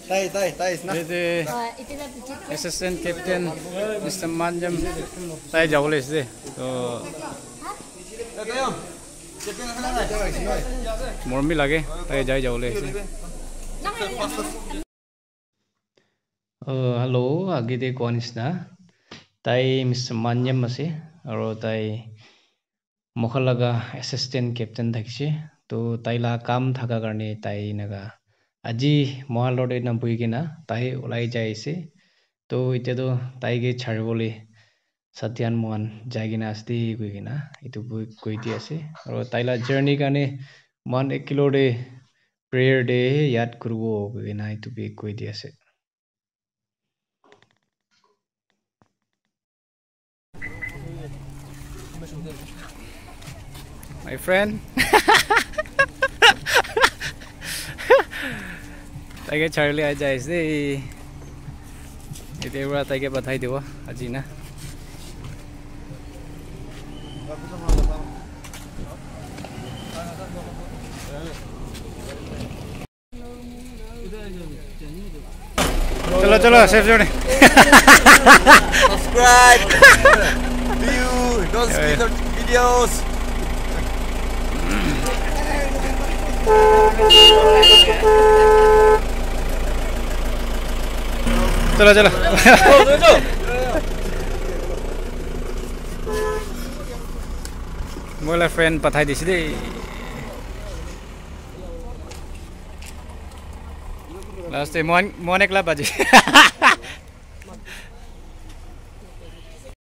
Tay is na. Assistant Captain Mr. Manjam tay jawle se. To mormi lage tay jai jawle se. Hello, agide konis na. Tay Mr. Manjam ase aro tay mokhalaga assistant captain thakse. To tay la kam thaka karne tay naga আজি মহালৰে নাম বই কিনা তাই ওলাই যাইছে তো ইতে তো তাইকে ছাড়বলে সত্যান মোহন যাই কিনা আসতে কই কিনা এটো কই দি আছে আৰু তাইলা জার্নি কানে মান 1 কিলো দে প্রেয়ার ডে ইয়াদ করব কই কিনা এটো বি কই দি আছে my friend ताके चार्ली आ जाए से इते बड़ा ताके बधाई देबो আজি ना चलो चलो सेफ जोड़े subscribe view don't skip the videos चलो चलो मोला फ्रेंड पठाई दिस दे लास्ट मोन एकला बाजी